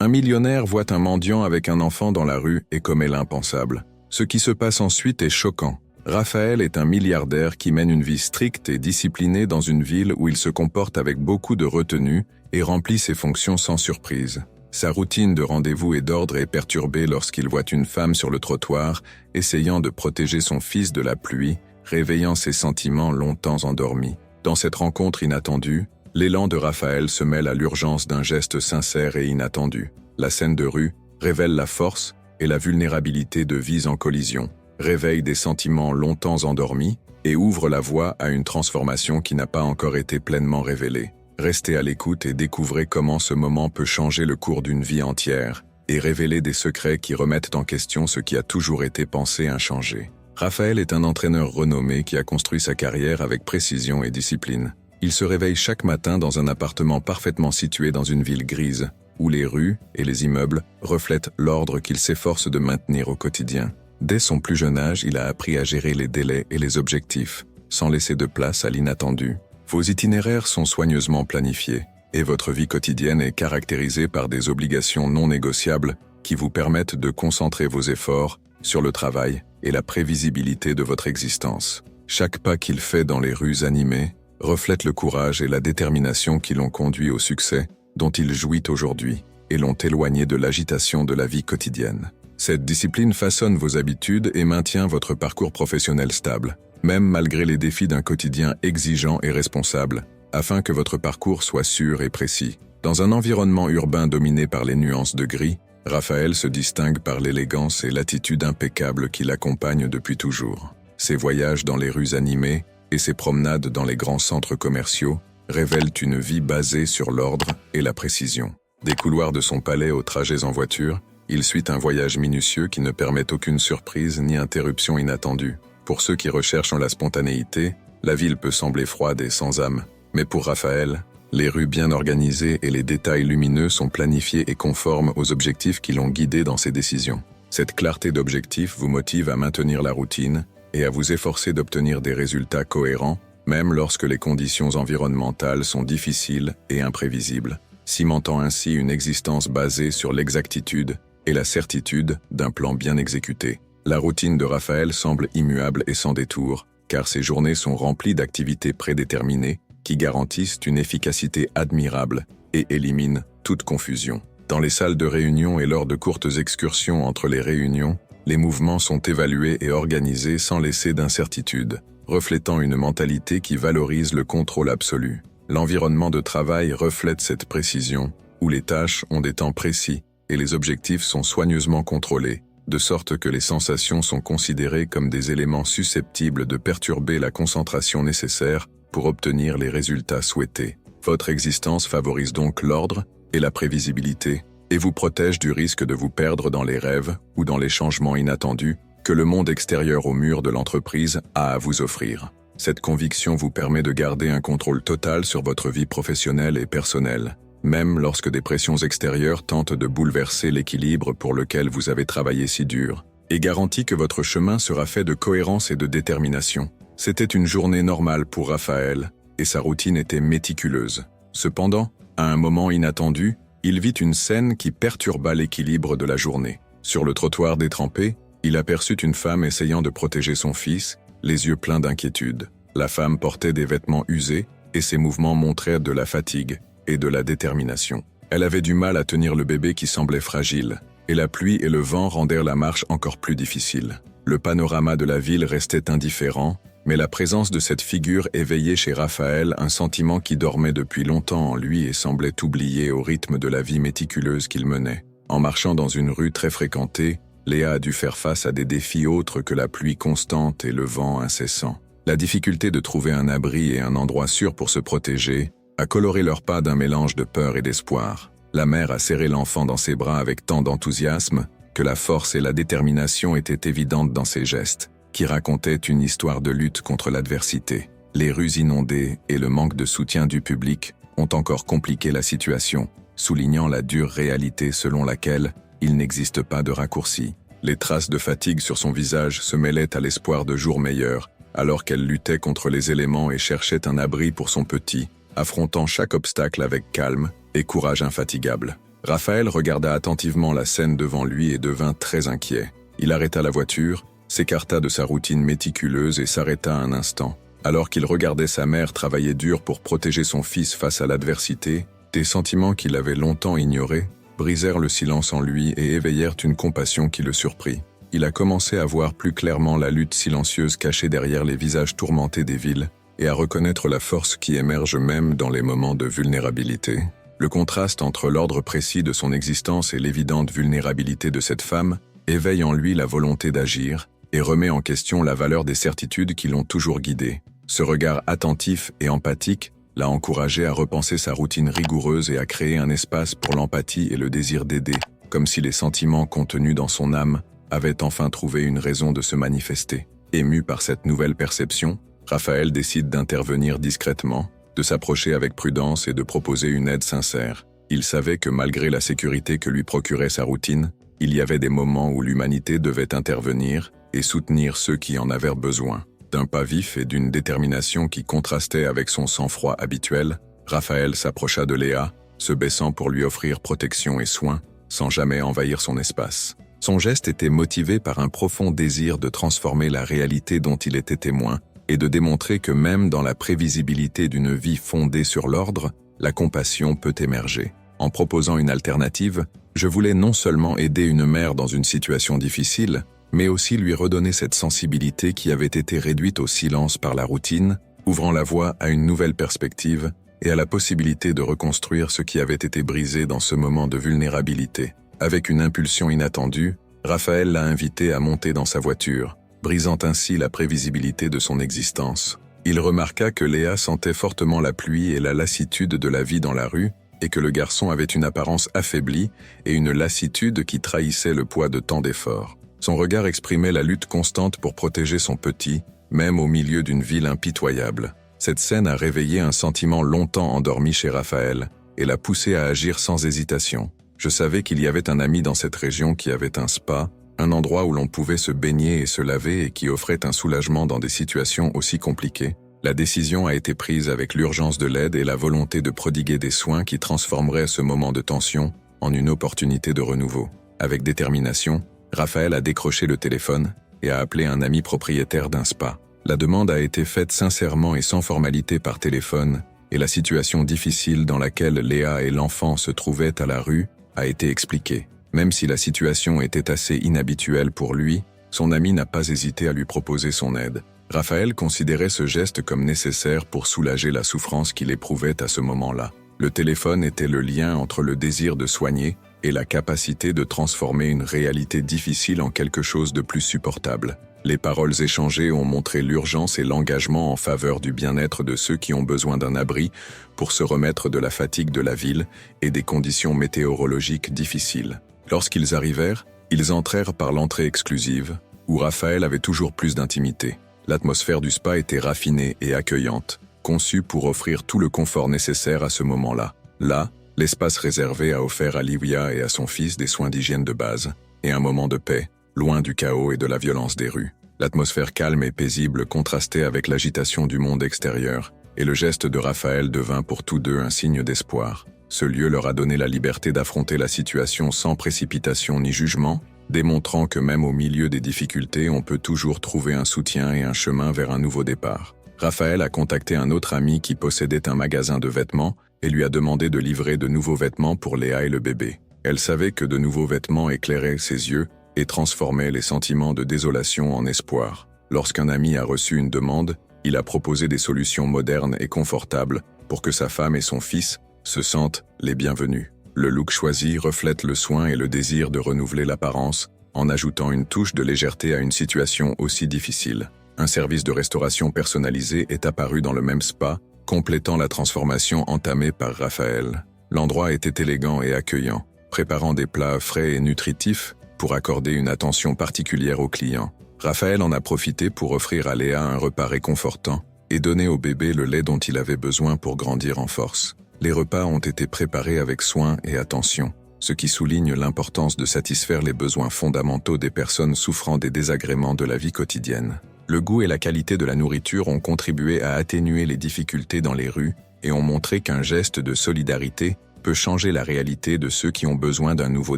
Un millionnaire voit un mendiant avec un enfant dans la rue et commet l'impensable. Ce qui se passe ensuite est choquant. Raphaël est un milliardaire qui mène une vie stricte et disciplinée dans une ville où il se comporte avec beaucoup de retenue et remplit ses fonctions sans surprise. Sa routine de rendez-vous et d'ordre est perturbée lorsqu'il voit une femme sur le trottoir, essayant de protéger son fils de la pluie, réveillant ses sentiments longtemps endormis. Dans cette rencontre inattendue, l'élan de Raphaël se mêle à l'urgence d'un geste sincère et inattendu. La scène de rue révèle la force et la vulnérabilité de vies en collision, réveille des sentiments longtemps endormis et ouvre la voie à une transformation qui n'a pas encore été pleinement révélée. Restez à l'écoute et découvrez comment ce moment peut changer le cours d'une vie entière et révéler des secrets qui remettent en question ce qui a toujours été pensé inchangé. Raphaël est un entraîneur renommé qui a construit sa carrière avec précision et discipline. Il se réveille chaque matin dans un appartement parfaitement situé dans une ville grise, où les rues et les immeubles reflètent l'ordre qu'il s'efforce de maintenir au quotidien. Dès son plus jeune âge, il a appris à gérer les délais et les objectifs, sans laisser de place à l'inattendu. Vos itinéraires sont soigneusement planifiés, et votre vie quotidienne est caractérisée par des obligations non négociables qui vous permettent de concentrer vos efforts sur le travail et la prévisibilité de votre existence. Chaque pas qu'il fait dans les rues animées reflète le courage et la détermination qui l'ont conduit au succès dont il jouit aujourd'hui et l'ont éloigné de l'agitation de la vie quotidienne. Cette discipline façonne vos habitudes et maintient votre parcours professionnel stable, même malgré les défis d'un quotidien exigeant et responsable, afin que votre parcours soit sûr et précis. Dans un environnement urbain dominé par les nuances de gris, Raphaël se distingue par l'élégance et l'attitude impeccable qui l'accompagnent depuis toujours. Ses voyages dans les rues animées et ses promenades dans les grands centres commerciaux révèlent une vie basée sur l'ordre et la précision. Des couloirs de son palais aux trajets en voiture, il suit un voyage minutieux qui ne permet aucune surprise ni interruption inattendue. Pour ceux qui recherchent la spontanéité, la ville peut sembler froide et sans âme. Mais pour Raphaël, les rues bien organisées et les détails lumineux sont planifiés et conformes aux objectifs qui l'ont guidé dans ses décisions. Cette clarté d'objectifs vous motive à maintenir la routine et à vous efforcer d'obtenir des résultats cohérents, même lorsque les conditions environnementales sont difficiles et imprévisibles, cimentant ainsi une existence basée sur l'exactitude et la certitude d'un plan bien exécuté. La routine de Raphaël semble immuable et sans détour, car ses journées sont remplies d'activités prédéterminées qui garantissent une efficacité admirable et éliminent toute confusion. Dans les salles de réunion et lors de courtes excursions entre les réunions, les mouvements sont évalués et organisés sans laisser d'incertitude, reflétant une mentalité qui valorise le contrôle absolu. L'environnement de travail reflète cette précision, où les tâches ont des temps précis et les objectifs sont soigneusement contrôlés, de sorte que les sensations sont considérées comme des éléments susceptibles de perturber la concentration nécessaire pour obtenir les résultats souhaités. Votre existence favorise donc l'ordre et la prévisibilité, et vous protège du risque de vous perdre dans les rêves ou dans les changements inattendus que le monde extérieur aux murs de l'entreprise a à vous offrir. Cette conviction vous permet de garder un contrôle total sur votre vie professionnelle et personnelle, même lorsque des pressions extérieures tentent de bouleverser l'équilibre pour lequel vous avez travaillé si dur, et garantit que votre chemin sera fait de cohérence et de détermination. C'était une journée normale pour Raphaël, et sa routine était méticuleuse. Cependant, à un moment inattendu, il vit une scène qui perturba l'équilibre de la journée. Sur le trottoir détrempé, il aperçut une femme essayant de protéger son fils, les yeux pleins d'inquiétude. La femme portait des vêtements usés, et ses mouvements montraient de la fatigue et de la détermination. Elle avait du mal à tenir le bébé qui semblait fragile, et la pluie et le vent rendèrent la marche encore plus difficile. Le panorama de la ville restait indifférent, mais la présence de cette figure éveillait chez Raphaël un sentiment qui dormait depuis longtemps en lui et semblait oublié au rythme de la vie méticuleuse qu'il menait. En marchant dans une rue très fréquentée, Léa a dû faire face à des défis autres que la pluie constante et le vent incessant. La difficulté de trouver un abri et un endroit sûr pour se protéger a coloré leurs pas d'un mélange de peur et d'espoir. La mère a serré l'enfant dans ses bras avec tant d'enthousiasme que la force et la détermination étaient évidentes dans ses gestes, qui racontaient une histoire de lutte contre l'adversité. Les rues inondées et le manque de soutien du public ont encore compliqué la situation, soulignant la dure réalité selon laquelle il n'existe pas de raccourci. Les traces de fatigue sur son visage se mêlaient à l'espoir de jours meilleurs, alors qu'elle luttait contre les éléments et cherchait un abri pour son petit, affrontant chaque obstacle avec calme et courage infatigable. Raphaël regarda attentivement la scène devant lui et devint très inquiet. Il arrêta la voiture, s'écarta de sa routine méticuleuse et s'arrêta un instant. Alors qu'il regardait sa mère travailler dur pour protéger son fils face à l'adversité, des sentiments qu'il avait longtemps ignorés brisèrent le silence en lui et éveillèrent une compassion qui le surprit. Il a commencé à voir plus clairement la lutte silencieuse cachée derrière les visages tourmentés des villes et à reconnaître la force qui émerge même dans les moments de vulnérabilité. Le contraste entre l'ordre précis de son existence et l'évidente vulnérabilité de cette femme éveille en lui la volonté d'agir et remet en question la valeur des certitudes qui l'ont toujours guidé. Ce regard attentif et empathique l'a encouragé à repenser sa routine rigoureuse et à créer un espace pour l'empathie et le désir d'aider, comme si les sentiments contenus dans son âme avaient enfin trouvé une raison de se manifester. Ému par cette nouvelle perception, Raphaël décide d'intervenir discrètement, de s'approcher avec prudence et de proposer une aide sincère. Il savait que malgré la sécurité que lui procurait sa routine, il y avait des moments où l'humanité devait intervenir et soutenir ceux qui en avaient besoin. D'un pas vif et d'une détermination qui contrastait avec son sang-froid habituel, Raphaël s'approcha de Léa, se baissant pour lui offrir protection et soin, sans jamais envahir son espace. Son geste était motivé par un profond désir de transformer la réalité dont il était témoin et de démontrer que même dans la prévisibilité d'une vie fondée sur l'ordre, la compassion peut émerger. En proposant une alternative, je voulais non seulement aider une mère dans une situation difficile, mais aussi lui redonner cette sensibilité qui avait été réduite au silence par la routine, ouvrant la voie à une nouvelle perspective et à la possibilité de reconstruire ce qui avait été brisé dans ce moment de vulnérabilité. Avec une impulsion inattendue, Raphaël l'a invité à monter dans sa voiture, brisant ainsi la prévisibilité de son existence. Il remarqua que Léa sentait fortement la pluie et la lassitude de la vie dans la rue, et que le garçon avait une apparence affaiblie et une lassitude qui trahissait le poids de tant d'efforts. Son regard exprimait la lutte constante pour protéger son petit, même au milieu d'une ville impitoyable. Cette scène a réveillé un sentiment longtemps endormi chez Raphaël et l'a poussé à agir sans hésitation. Je savais qu'il y avait un ami dans cette région qui avait un spa, un endroit où l'on pouvait se baigner et se laver et qui offrait un soulagement dans des situations aussi compliquées. La décision a été prise avec l'urgence de l'aide et la volonté de prodiguer des soins qui transformeraient ce moment de tension en une opportunité de renouveau. Avec détermination, Raphaël a décroché le téléphone et a appelé un ami propriétaire d'un spa. La demande a été faite sincèrement et sans formalité par téléphone, et la situation difficile dans laquelle Léa et l'enfant se trouvaient à la rue a été expliquée. Même si la situation était assez inhabituelle pour lui, son ami n'a pas hésité à lui proposer son aide. Raphaël considérait ce geste comme nécessaire pour soulager la souffrance qu'il éprouvait à ce moment-là. Le téléphone était le lien entre le désir de soigner et la capacité de transformer une réalité difficile en quelque chose de plus supportable. Les paroles échangées ont montré l'urgence et l'engagement en faveur du bien-être de ceux qui ont besoin d'un abri pour se remettre de la fatigue de la ville et des conditions météorologiques difficiles. Lorsqu'ils arrivèrent, ils entrèrent par l'entrée exclusive, où Raphaël avait toujours plus d'intimité. L'atmosphère du spa était raffinée et accueillante, conçue pour offrir tout le confort nécessaire à ce moment-là. Là, l'espace réservé a offert à Livia et à son fils des soins d'hygiène de base, et un moment de paix, loin du chaos et de la violence des rues. L'atmosphère calme et paisible contrastait avec l'agitation du monde extérieur, et le geste de Raphaël devint pour tous deux un signe d'espoir. Ce lieu leur a donné la liberté d'affronter la situation sans précipitation ni jugement, démontrant que même au milieu des difficultés, on peut toujours trouver un soutien et un chemin vers un nouveau départ. Raphaël a contacté un autre ami qui possédait un magasin de vêtements et lui a demandé de livrer de nouveaux vêtements pour Léa et le bébé. Elle savait que de nouveaux vêtements éclairaient ses yeux et transformaient les sentiments de désolation en espoir. Lorsqu'un ami a reçu une demande, il a proposé des solutions modernes et confortables pour que sa femme et son fils se sentent les bienvenus. Le look choisi reflète le soin et le désir de renouveler l'apparence, en ajoutant une touche de légèreté à une situation aussi difficile. Un service de restauration personnalisé est apparu dans le même spa, complétant la transformation entamée par Raphaël. L'endroit était élégant et accueillant, préparant des plats frais et nutritifs pour accorder une attention particulière aux clients. Raphaël en a profité pour offrir à Léa un repas réconfortant et donner au bébé le lait dont il avait besoin pour grandir en force. Les repas ont été préparés avec soin et attention, ce qui souligne l'importance de satisfaire les besoins fondamentaux des personnes souffrant des désagréments de la vie quotidienne. Le goût et la qualité de la nourriture ont contribué à atténuer les difficultés dans les rues et ont montré qu'un geste de solidarité peut changer la réalité de ceux qui ont besoin d'un nouveau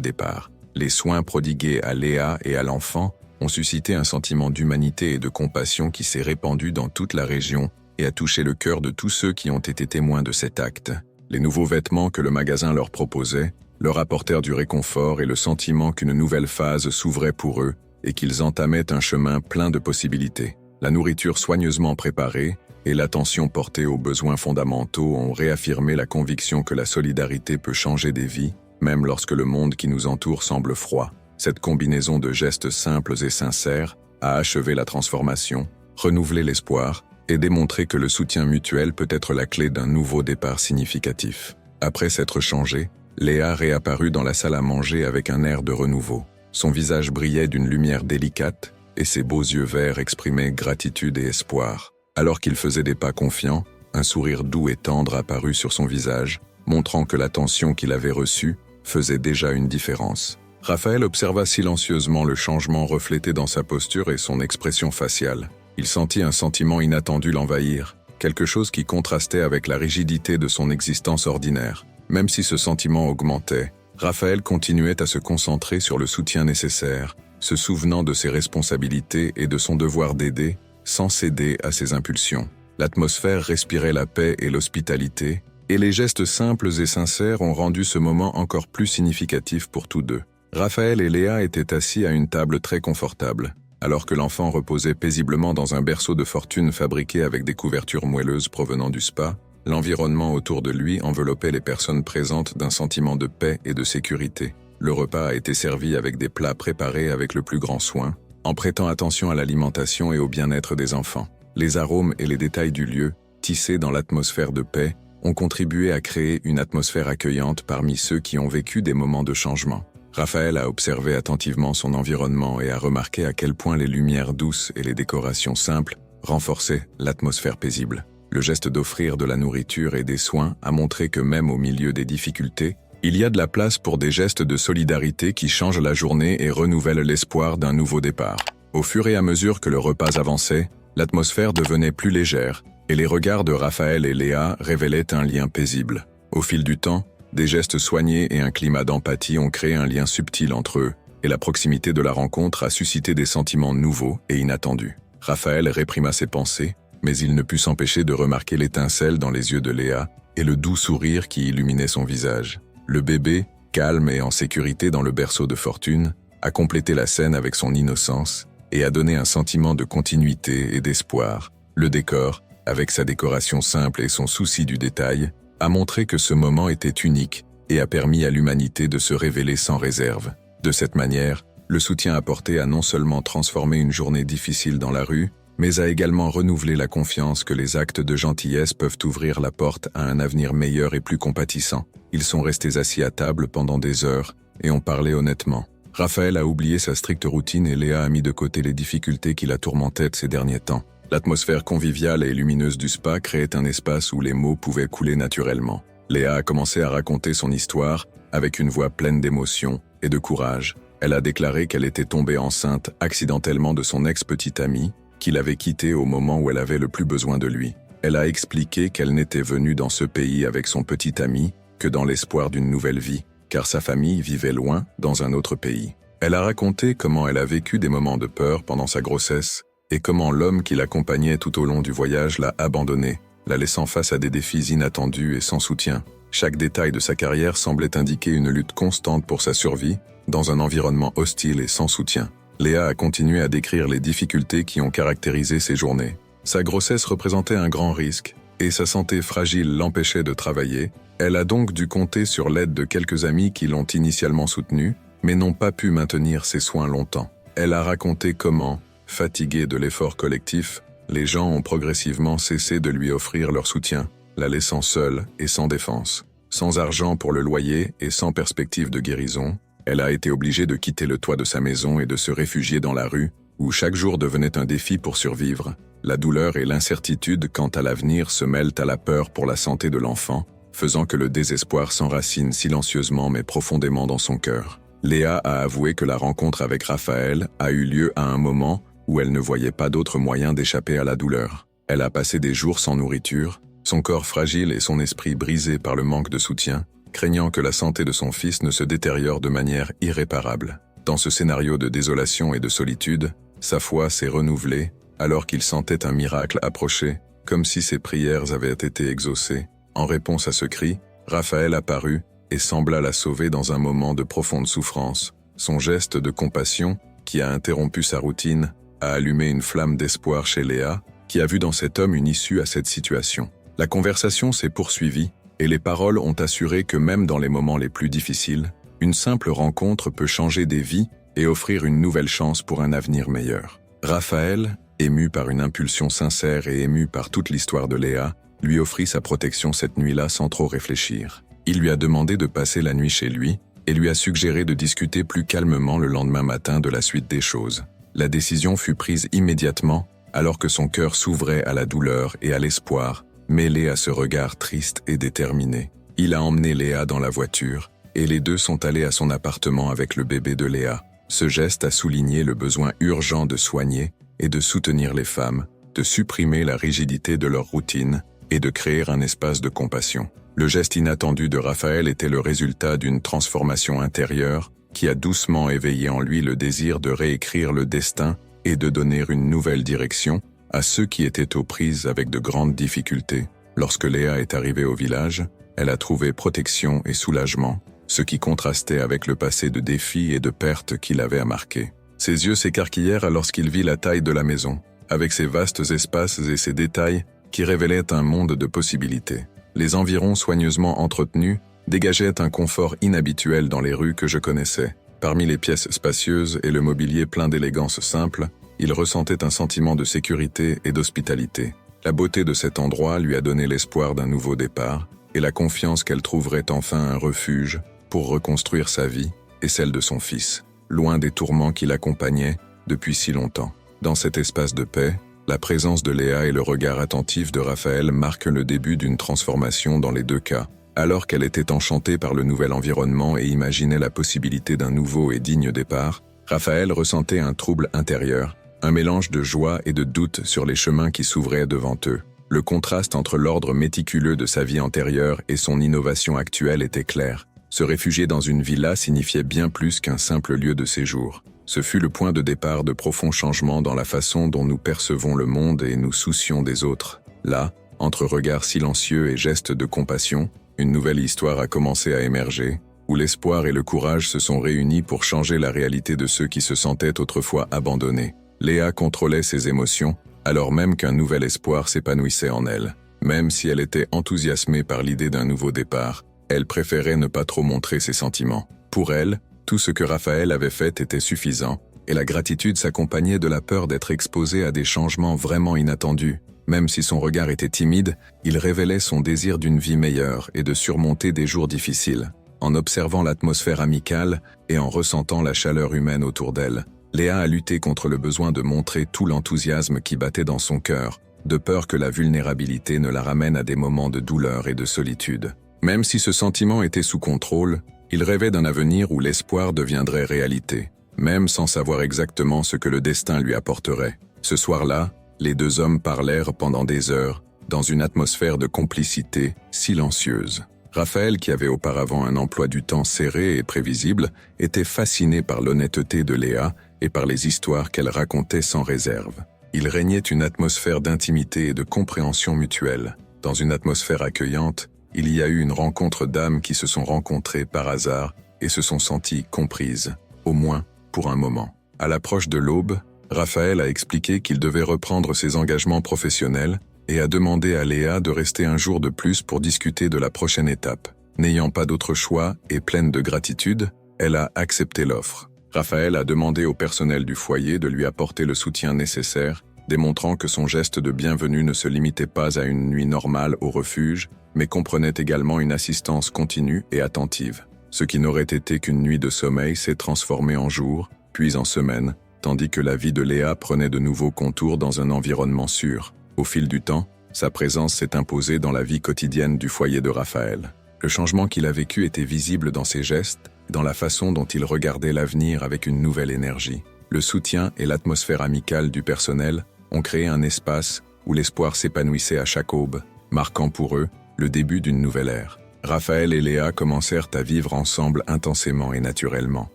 départ. Les soins prodigués à Léa et à l'enfant ont suscité un sentiment d'humanité et de compassion qui s'est répandu dans toute la région et a touché le cœur de tous ceux qui ont été témoins de cet acte. Les nouveaux vêtements que le magasin leur proposait leur apportèrent du réconfort et le sentiment qu'une nouvelle phase s'ouvrait pour eux et qu'ils entamaient un chemin plein de possibilités. La nourriture soigneusement préparée et l'attention portée aux besoins fondamentaux ont réaffirmé la conviction que la solidarité peut changer des vies, même lorsque le monde qui nous entoure semble froid. Cette combinaison de gestes simples et sincères a achevé la transformation, renouvelé l'espoir et démontré que le soutien mutuel peut être la clé d'un nouveau départ significatif. Après s'être changée, Léa réapparut dans la salle à manger avec un air de renouveau. Son visage brillait d'une lumière délicate et ses beaux yeux verts exprimaient gratitude et espoir. Alors qu'il faisait des pas confiants, un sourire doux et tendre apparut sur son visage, montrant que l'attention qu'il avait reçue faisait déjà une différence. Raphaël observa silencieusement le changement reflété dans sa posture et son expression faciale. Il sentit un sentiment inattendu l'envahir, quelque chose qui contrastait avec la rigidité de son existence ordinaire. Même si ce sentiment augmentait, Raphaël continuait à se concentrer sur le soutien nécessaire, se souvenant de ses responsabilités et de son devoir d'aider, sans céder à ses impulsions. L'atmosphère respirait la paix et l'hospitalité, et les gestes simples et sincères ont rendu ce moment encore plus significatif pour tous deux. Raphaël et Léa étaient assis à une table très confortable, alors que l'enfant reposait paisiblement dans un berceau de fortune fabriqué avec des couvertures moelleuses provenant du spa. L'environnement autour de lui enveloppait les personnes présentes d'un sentiment de paix et de sécurité. Le repas a été servi avec des plats préparés avec le plus grand soin, en prêtant attention à l'alimentation et au bien-être des enfants. Les arômes et les détails du lieu, tissés dans l'atmosphère de paix, ont contribué à créer une atmosphère accueillante parmi ceux qui ont vécu des moments de changement. Raphaël a observé attentivement son environnement et a remarqué à quel point les lumières douces et les décorations simples renforçaient l'atmosphère paisible. Le geste d'offrir de la nourriture et des soins a montré que même au milieu des difficultés, il y a de la place pour des gestes de solidarité qui changent la journée et renouvellent l'espoir d'un nouveau départ. Au fur et à mesure que le repas avançait, l'atmosphère devenait plus légère et les regards de Raphaël et Léa révélaient un lien paisible. Au fil du temps, des gestes soignés et un climat d'empathie ont créé un lien subtil entre eux, et la proximité de la rencontre a suscité des sentiments nouveaux et inattendus. Raphaël réprima ses pensées, mais il ne put s'empêcher de remarquer l'étincelle dans les yeux de Léa et le doux sourire qui illuminait son visage. Le bébé, calme et en sécurité dans le berceau de fortune, a complété la scène avec son innocence et a donné un sentiment de continuité et d'espoir. Le décor, avec sa décoration simple et son souci du détail, a montré que ce moment était unique et a permis à l'humanité de se révéler sans réserve. De cette manière, le soutien apporté a non seulement transformé une journée difficile dans la rue, mais a également renouvelé la confiance que les actes de gentillesse peuvent ouvrir la porte à un avenir meilleur et plus compatissant. Ils sont restés assis à table pendant des heures et ont parlé honnêtement. Raphaël a oublié sa stricte routine et Léa a mis de côté les difficultés qui la tourmentaient ces derniers temps. L'atmosphère conviviale et lumineuse du spa créait un espace où les mots pouvaient couler naturellement. Léa a commencé à raconter son histoire avec une voix pleine d'émotion et de courage. Elle a déclaré qu'elle était tombée enceinte accidentellement de son ex-petite amie, qu'il avait quitté au moment où elle avait le plus besoin de lui. Elle a expliqué qu'elle n'était venue dans ce pays avec son petit ami que dans l'espoir d'une nouvelle vie, car sa famille vivait loin, dans un autre pays. Elle a raconté comment elle a vécu des moments de peur pendant sa grossesse, et comment l'homme qui l'accompagnait tout au long du voyage l'a abandonnée, la laissant face à des défis inattendus et sans soutien. Chaque détail de sa carrière semblait indiquer une lutte constante pour sa survie, dans un environnement hostile et sans soutien. Léa a continué à décrire les difficultés qui ont caractérisé ses journées. Sa grossesse représentait un grand risque, et sa santé fragile l'empêchait de travailler. Elle a donc dû compter sur l'aide de quelques amis qui l'ont initialement soutenue, mais n'ont pas pu maintenir ses soins longtemps. Elle a raconté comment, fatiguée de l'effort collectif, les gens ont progressivement cessé de lui offrir leur soutien, la laissant seule et sans défense. Sans argent pour le loyer et sans perspective de guérison, elle a été obligée de quitter le toit de sa maison et de se réfugier dans la rue, où chaque jour devenait un défi pour survivre. La douleur et l'incertitude quant à l'avenir se mêlent à la peur pour la santé de l'enfant, faisant que le désespoir s'enracine silencieusement mais profondément dans son cœur. Léa a avoué que la rencontre avec Raphaël a eu lieu à un moment où elle ne voyait pas d'autre moyen d'échapper à la douleur. Elle a passé des jours sans nourriture, son corps fragile et son esprit brisé par le manque de soutien, craignant que la santé de son fils ne se détériore de manière irréparable. Dans ce scénario de désolation et de solitude, sa foi s'est renouvelée alors qu'il sentait un miracle approcher, comme si ses prières avaient été exaucées. En réponse à ce cri, Raphaël apparut et sembla la sauver dans un moment de profonde souffrance. Son geste de compassion, qui a interrompu sa routine, a allumé une flamme d'espoir chez Léa, qui a vu dans cet homme une issue à cette situation. La conversation s'est poursuivie, et les paroles ont assuré que même dans les moments les plus difficiles, une simple rencontre peut changer des vies et offrir une nouvelle chance pour un avenir meilleur. Raphaël, ému par une impulsion sincère et ému par toute l'histoire de Léa, lui offrit sa protection cette nuit-là sans trop réfléchir. Il lui a demandé de passer la nuit chez lui et lui a suggéré de discuter plus calmement le lendemain matin de la suite des choses. La décision fut prise immédiatement alors que son cœur s'ouvrait à la douleur et à l'espoir, mêlé à ce regard triste et déterminé. Il a emmené Léa dans la voiture et les deux sont allés à son appartement avec le bébé de Léa. Ce geste a souligné le besoin urgent de soigner et de soutenir les femmes, de supprimer la rigidité de leur routine et de créer un espace de compassion. Le geste inattendu de Raphaël était le résultat d'une transformation intérieure qui a doucement éveillé en lui le désir de réécrire le destin et de donner une nouvelle direction à ceux qui étaient aux prises avec de grandes difficultés. Lorsque Léa est arrivée au village, elle a trouvé protection et soulagement, ce qui contrastait avec le passé de défis et de pertes qu'il avait à marquer. Ses yeux s'écarquillèrent lorsqu'il vit la taille de la maison, avec ses vastes espaces et ses détails qui révélaient un monde de possibilités. Les environs soigneusement entretenus dégageaient un confort inhabituel dans les rues que je connaissais. Parmi les pièces spacieuses et le mobilier plein d'élégance simple, il ressentait un sentiment de sécurité et d'hospitalité. La beauté de cet endroit lui a donné l'espoir d'un nouveau départ et la confiance qu'elle trouverait enfin un refuge pour reconstruire sa vie et celle de son fils, loin des tourments qui l'accompagnaient depuis si longtemps. Dans cet espace de paix, la présence de Léa et le regard attentif de Raphaël marquent le début d'une transformation dans les deux cas. Alors qu'elle était enchantée par le nouvel environnement et imaginait la possibilité d'un nouveau et digne départ, Raphaël ressentait un trouble intérieur, un mélange de joie et de doute sur les chemins qui s'ouvraient devant eux. Le contraste entre l'ordre méticuleux de sa vie antérieure et son innovation actuelle était clair. Se réfugier dans une villa signifiait bien plus qu'un simple lieu de séjour. Ce fut le point de départ de profonds changements dans la façon dont nous percevons le monde et nous soucions des autres. Là, entre regards silencieux et gestes de compassion, une nouvelle histoire a commencé à émerger, où l'espoir et le courage se sont réunis pour changer la réalité de ceux qui se sentaient autrefois abandonnés. Léa contrôlait ses émotions, alors même qu'un nouvel espoir s'épanouissait en elle. Même si elle était enthousiasmée par l'idée d'un nouveau départ, elle préférait ne pas trop montrer ses sentiments. Pour elle, tout ce que Raphaël avait fait était suffisant, et la gratitude s'accompagnait de la peur d'être exposée à des changements vraiment inattendus. Même si son regard était timide, il révélait son désir d'une vie meilleure et de surmonter des jours difficiles. En observant l'atmosphère amicale et en ressentant la chaleur humaine autour d'elle, Léa a lutté contre le besoin de montrer tout l'enthousiasme qui battait dans son cœur, de peur que la vulnérabilité ne la ramène à des moments de douleur et de solitude. Même si ce sentiment était sous contrôle, il rêvait d'un avenir où l'espoir deviendrait réalité, même sans savoir exactement ce que le destin lui apporterait. Ce soir-là, les deux hommes parlèrent pendant des heures, dans une atmosphère de complicité silencieuse. Raphaël, qui avait auparavant un emploi du temps serré et prévisible, était fasciné par l'honnêteté de Léa et par les histoires qu'elle racontait sans réserve. Il régnait une atmosphère d'intimité et de compréhension mutuelle. Dans une atmosphère accueillante, il y a eu une rencontre d'âmes qui se sont rencontrées par hasard et se sont senties comprises, au moins pour un moment. À l'approche de l'aube, Raphaël a expliqué qu'il devait reprendre ses engagements professionnels et a demandé à Léa de rester un jour de plus pour discuter de la prochaine étape. N'ayant pas d'autre choix et pleine de gratitude, elle a accepté l'offre. Raphaël a demandé au personnel du foyer de lui apporter le soutien nécessaire, démontrant que son geste de bienvenue ne se limitait pas à une nuit normale au refuge, mais comprenait également une assistance continue et attentive. Ce qui n'aurait été qu'une nuit de sommeil s'est transformé en jour, puis en semaine, tandis que la vie de Léa prenait de nouveaux contours dans un environnement sûr. Au fil du temps, sa présence s'est imposée dans la vie quotidienne du foyer de Raphaël. Le changement qu'il a vécu était visible dans ses gestes, dans la façon dont il regardait l'avenir avec une nouvelle énergie. Le soutien et l'atmosphère amicale du personnel ont créé un espace où l'espoir s'épanouissait à chaque aube, marquant pour eux le début d'une nouvelle ère. Raphaël et Léa commencèrent à vivre ensemble intensément et naturellement.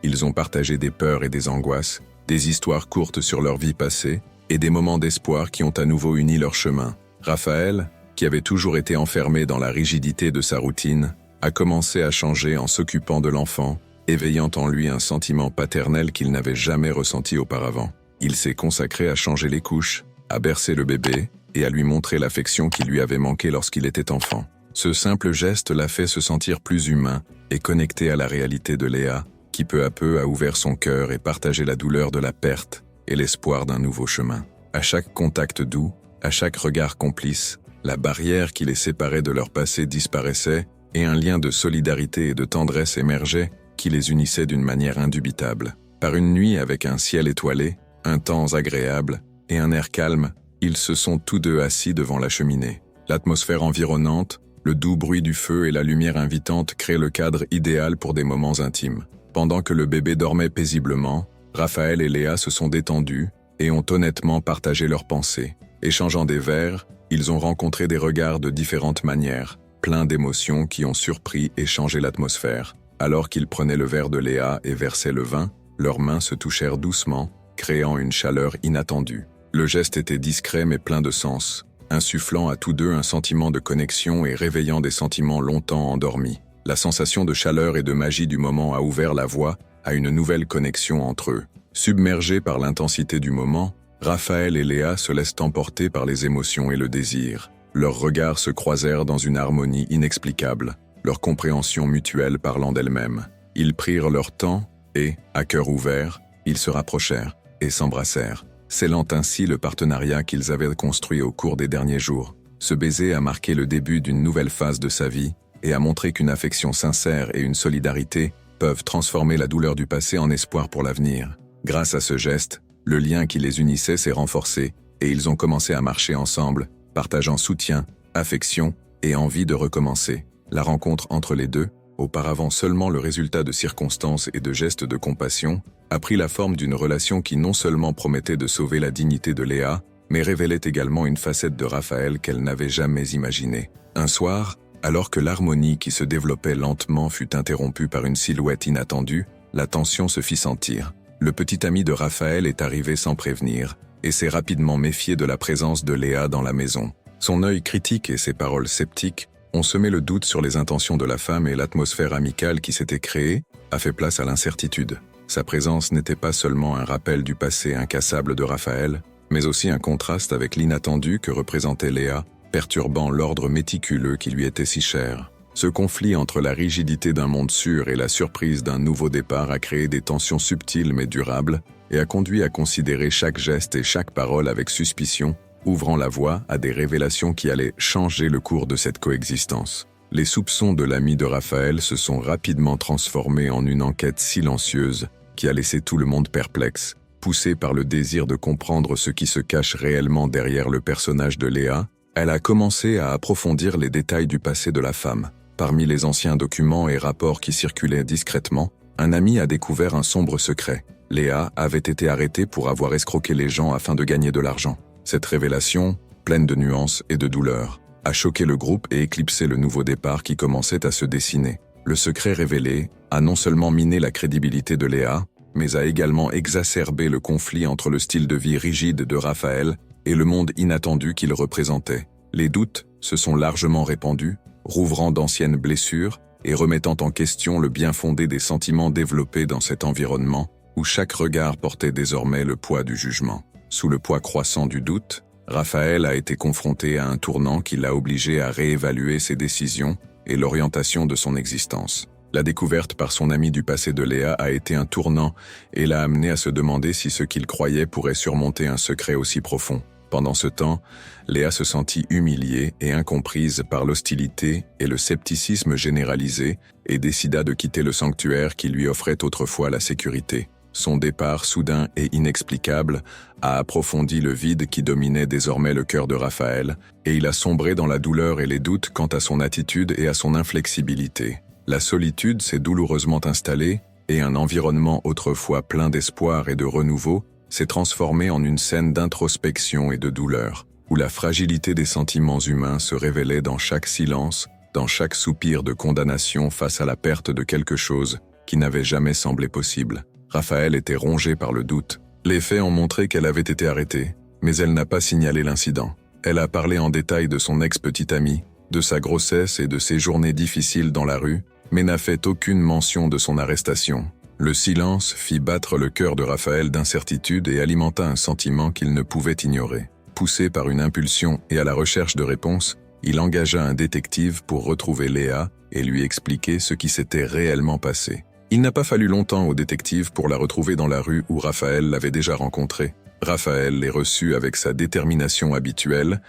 Ils ont partagé des peurs et des angoisses, des histoires courtes sur leur vie passée, et des moments d'espoir qui ont à nouveau uni leur chemin. Raphaël, qui avait toujours été enfermé dans la rigidité de sa routine, a commencé à changer en s'occupant de l'enfant, éveillant en lui un sentiment paternel qu'il n'avait jamais ressenti auparavant. Il s'est consacré à changer les couches, à bercer le bébé et à lui montrer l'affection qui lui avait manqué lorsqu'il était enfant. Ce simple geste l'a fait se sentir plus humain et connecté à la réalité de Léa, qui peu à peu a ouvert son cœur et partagé la douleur de la perte et l'espoir d'un nouveau chemin. À chaque contact doux, à chaque regard complice, la barrière qui les séparait de leur passé disparaissait et un lien de solidarité et de tendresse émergeait qui les unissait d'une manière indubitable. Par une nuit avec un ciel étoilé, un temps agréable et un air calme, ils se sont tous deux assis devant la cheminée. L'atmosphère environnante, le doux bruit du feu et la lumière invitante créent le cadre idéal pour des moments intimes. Pendant que le bébé dormait paisiblement, Raphaël et Léa se sont détendus et ont honnêtement partagé leurs pensées. Échangeant des vers, ils ont rencontré des regards de différentes manières, pleins d'émotions qui ont surpris et changé l'atmosphère. Alors qu'ils prenaient le verre de Léa et versaient le vin, leurs mains se touchèrent doucement, créant une chaleur inattendue. Le geste était discret mais plein de sens, insufflant à tous deux un sentiment de connexion et réveillant des sentiments longtemps endormis. La sensation de chaleur et de magie du moment a ouvert la voie à une nouvelle connexion entre eux. Submergés par l'intensité du moment, Raphaël et Léa se laissent emporter par les émotions et le désir. Leurs regards se croisèrent dans une harmonie inexplicable, leur compréhension mutuelle parlant d'elle-même. Ils prirent leur temps et, à cœur ouvert, ils se rapprochèrent et s'embrassèrent, scellant ainsi le partenariat qu'ils avaient construit au cours des derniers jours. Ce baiser a marqué le début d'une nouvelle phase de sa vie et a montré qu'une affection sincère et une solidarité peuvent transformer la douleur du passé en espoir pour l'avenir. Grâce à ce geste, le lien qui les unissait s'est renforcé et ils ont commencé à marcher ensemble, partageant soutien, affection et envie de recommencer. La rencontre entre les deux, auparavant seulement le résultat de circonstances et de gestes de compassion, a pris la forme d'une relation qui non seulement promettait de sauver la dignité de Léa, mais révélait également une facette de Raphaël qu'elle n'avait jamais imaginée. Un soir, alors que l'harmonie qui se développait lentement fut interrompue par une silhouette inattendue, la tension se fit sentir. Le petit ami de Raphaël est arrivé sans prévenir, et s'est rapidement méfié de la présence de Léa dans la maison. Son œil critique et ses paroles sceptiques ont semé le doute sur les intentions de la femme et l'atmosphère amicale qui s'était créée a fait place à l'incertitude. Sa présence n'était pas seulement un rappel du passé incassable de Raphaël, mais aussi un contraste avec l'inattendu que représentait Léa, perturbant l'ordre méticuleux qui lui était si cher. Ce conflit entre la rigidité d'un monde sûr et la surprise d'un nouveau départ a créé des tensions subtiles mais durables et a conduit à considérer chaque geste et chaque parole avec suspicion, ouvrant la voie à des révélations qui allaient changer le cours de cette coexistence. Les soupçons de l'ami de Raphaël se sont rapidement transformés en une enquête silencieuse qui a laissé tout le monde perplexe. Poussée par le désir de comprendre ce qui se cache réellement derrière le personnage de Léa, elle a commencé à approfondir les détails du passé de la femme. Parmi les anciens documents et rapports qui circulaient discrètement, un ami a découvert un sombre secret. Léa avait été arrêtée pour avoir escroqué les gens afin de gagner de l'argent. Cette révélation, pleine de nuances et de douleur, a choqué le groupe et éclipsé le nouveau départ qui commençait à se dessiner. Le secret révélé a non seulement miné la crédibilité de Léa, mais a également exacerbé le conflit entre le style de vie rigide de Raphaël et le monde inattendu qu'il représentait. Les doutes se sont largement répandus, rouvrant d'anciennes blessures et remettant en question le bien-fondé des sentiments développés dans cet environnement où chaque regard portait désormais le poids du jugement. Sous le poids croissant du doute, Raphaël a été confronté à un tournant qui l'a obligé à réévaluer ses décisions et l'orientation de son existence. La découverte par son ami du passé de Léa a été un tournant et l'a amené à se demander si ce qu'il croyait pourrait surmonter un secret aussi profond. Pendant ce temps, Léa se sentit humiliée et incomprise par l'hostilité et le scepticisme généralisé et décida de quitter le sanctuaire qui lui offrait autrefois la sécurité. Son départ soudain et inexplicable a approfondi le vide qui dominait désormais le cœur de Raphaël, et il a sombré dans la douleur et les doutes quant à son attitude et à son inflexibilité. La solitude s'est douloureusement installée, et un environnement autrefois plein d'espoir et de renouveau s'est transformé en une scène d'introspection et de douleur, où la fragilité des sentiments humains se révélait dans chaque silence dans chaque soupir de condamnation face à la perte de quelque chose qui n'avait jamais semblé possible. Raphaël était rongé par le doute. Les faits ont montré qu'elle avait été arrêtée, mais elle n'a pas signalé l'incident. Elle a parlé en détail de son ex-petite amie, de sa grossesse et de ses journées difficiles dans la rue, mais n'a fait aucune mention de son arrestation. Le silence fit battre le cœur de Raphaël d'incertitude et alimenta un sentiment qu'il ne pouvait ignorer. Poussé par une impulsion et à la recherche de réponses, il engagea un détective pour retrouver Léa et lui expliquer ce qui s'était réellement passé. Il n'a pas fallu longtemps au détective pour la retrouver dans la rue où Raphaël l'avait déjà rencontrée. Raphaël les reçut avec sa détermination habituelle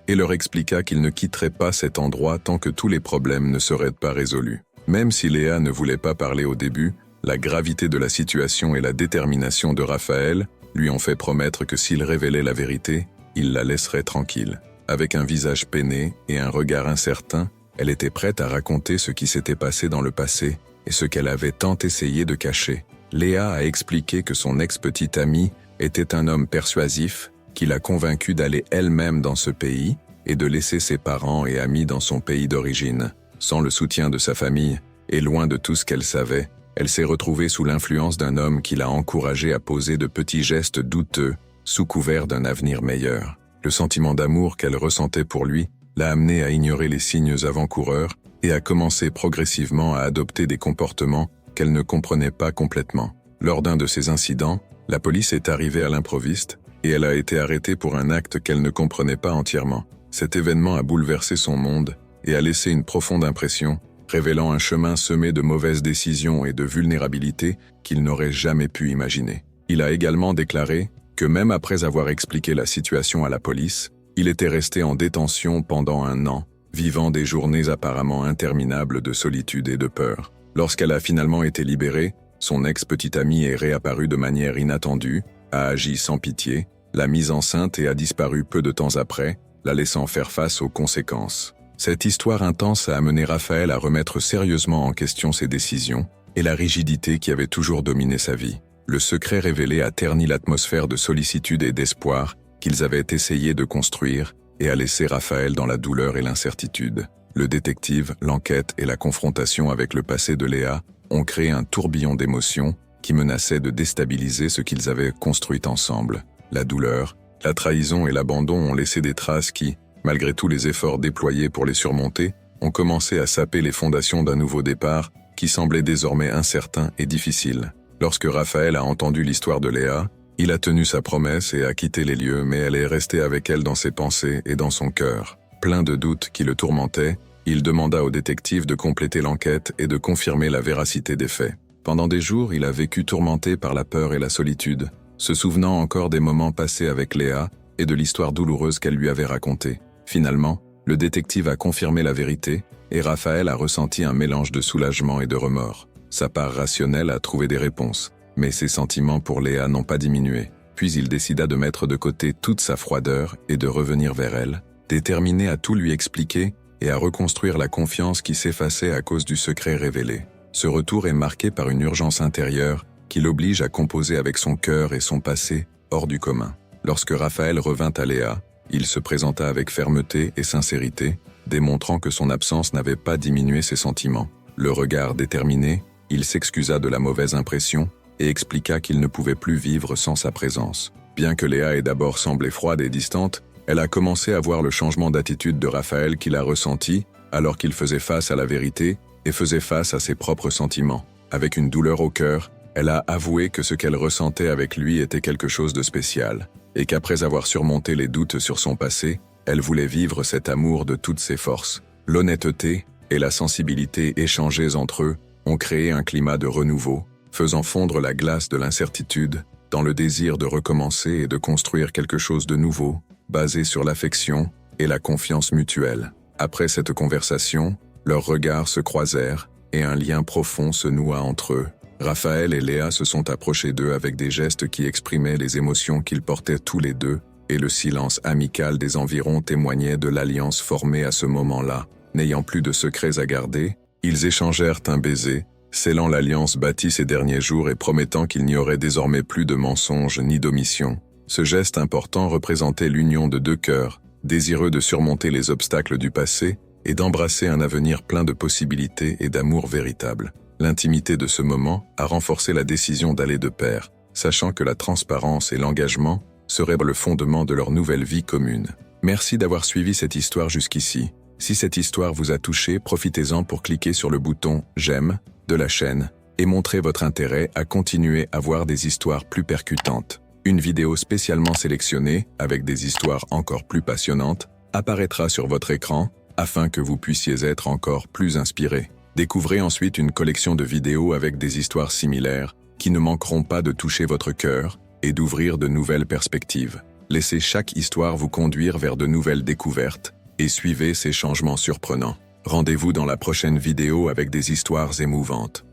et leur expliqua qu'il ne quitterait pas cet endroit tant que tous les problèmes ne seraient pas résolus. Même si Léa ne voulait pas parler au début, la gravité de la situation et la détermination de Raphaël lui ont fait promettre que s'il révélait la vérité, il la laisserait tranquille. Avec un visage peiné et un regard incertain, elle était prête à raconter ce qui s'était passé dans le passé et ce qu'elle avait tant essayé de cacher. Léa a expliqué que son ex-petite amie était un homme persuasif qui l'a convaincue d'aller elle-même dans ce pays et de laisser ses parents et amis dans son pays d'origine. Sans le soutien de sa famille et loin de tout ce qu'elle savait, elle s'est retrouvée sous l'influence d'un homme qui l'a encouragée à poser de petits gestes douteux sous couvert d'un avenir meilleur. Le sentiment d'amour qu'elle ressentait pour lui l'a amenée à ignorer les signes avant-coureurs et à commencer progressivement à adopter des comportements qu'elle ne comprenait pas complètement. Lors d'un de ces incidents, la police est arrivée à l'improviste et elle a été arrêtée pour un acte qu'elle ne comprenait pas entièrement. Cet événement a bouleversé son monde et a laissé une profonde impression, révélant un chemin semé de mauvaises décisions et de vulnérabilité qu'il n'aurait jamais pu imaginer. Il a également déclaré que même après avoir expliqué la situation à la police, il était resté en détention pendant 1 an, vivant des journées apparemment interminables de solitude et de peur. Lorsqu'elle a finalement été libérée, son ex-petite amie est réapparue de manière inattendue, a agi sans pitié, l'a mise enceinte et a disparu peu de temps après, la laissant faire face aux conséquences. Cette histoire intense a amené Raphaël à remettre sérieusement en question ses décisions et la rigidité qui avait toujours dominé sa vie. Le secret révélé a terni l'atmosphère de sollicitude et d'espoir qu'ils avaient essayé de construire et a laissé Raphaël dans la douleur et l'incertitude. Le détective, l'enquête et la confrontation avec le passé de Léa ont créé un tourbillon d'émotions qui menaçait de déstabiliser ce qu'ils avaient construit ensemble. La douleur, la trahison et l'abandon ont laissé des traces qui, malgré tous les efforts déployés pour les surmonter, ont commencé à saper les fondations d'un nouveau départ qui semblait désormais incertain et difficile. Lorsque Raphaël a entendu l'histoire de Léa, il a tenu sa promesse et a quitté les lieux, mais elle est restée avec elle dans ses pensées et dans son cœur. Plein de doutes qui le tourmentaient, il demanda au détective de compléter l'enquête et de confirmer la véracité des faits. Pendant des jours, il a vécu tourmenté par la peur et la solitude, se souvenant encore des moments passés avec Léa et de l'histoire douloureuse qu'elle lui avait racontée. Finalement, le détective a confirmé la vérité et Raphaël a ressenti un mélange de soulagement et de remords. Sa part rationnelle a trouvé des réponses, mais ses sentiments pour Léa n'ont pas diminué. Puis il décida de mettre de côté toute sa froideur et de revenir vers elle, déterminé à tout lui expliquer et à reconstruire la confiance qui s'effaçait à cause du secret révélé. Ce retour est marqué par une urgence intérieure qui l'oblige à composer avec son cœur et son passé hors du commun. Lorsque Raphaël revint à Léa, il se présenta avec fermeté et sincérité, démontrant que son absence n'avait pas diminué ses sentiments. Le regard déterminé, il s'excusa de la mauvaise impression et expliqua qu'il ne pouvait plus vivre sans sa présence. Bien que Léa ait d'abord semblé froide et distante, elle a commencé à voir le changement d'attitude de Raphaël qu'il a ressenti alors qu'il faisait face à la vérité et faisait face à ses propres sentiments. Avec une douleur au cœur, elle a avoué que ce qu'elle ressentait avec lui était quelque chose de spécial, et qu'après avoir surmonté les doutes sur son passé, elle voulait vivre cet amour de toutes ses forces. L'honnêteté et la sensibilité échangées entre eux ont créé un climat de renouveau, faisant fondre la glace de l'incertitude dans le désir de recommencer et de construire quelque chose de nouveau, basé sur l'affection et la confiance mutuelle. Après cette conversation, leurs regards se croisèrent et un lien profond se noua entre eux. Raphaël et Léa se sont approchés d'eux avec des gestes qui exprimaient les émotions qu'ils portaient tous les deux, et le silence amical des environs témoignait de l'alliance formée à ce moment-là. N'ayant plus de secrets à garder, ils échangèrent un baiser, scellant l'alliance bâtie ces derniers jours et promettant qu'il n'y aurait désormais plus de mensonges ni d'omissions. Ce geste important représentait l'union de deux cœurs, désireux de surmonter les obstacles du passé et d'embrasser un avenir plein de possibilités et d'amour véritable. L'intimité de ce moment a renforcé la décision d'aller de pair, sachant que la transparence et l'engagement seraient le fondement de leur nouvelle vie commune. Merci d'avoir suivi cette histoire jusqu'ici. Si cette histoire vous a touché, profitez-en pour cliquer sur le bouton « J'aime » de la chaîne et montrer votre intérêt à continuer à voir des histoires plus percutantes. Une vidéo spécialement sélectionnée, avec des histoires encore plus passionnantes, apparaîtra sur votre écran afin que vous puissiez être encore plus inspiré. Découvrez ensuite une collection de vidéos avec des histoires similaires qui ne manqueront pas de toucher votre cœur et d'ouvrir de nouvelles perspectives. Laissez chaque histoire vous conduire vers de nouvelles découvertes et suivez ces changements surprenants. Rendez-vous dans la prochaine vidéo avec des histoires émouvantes.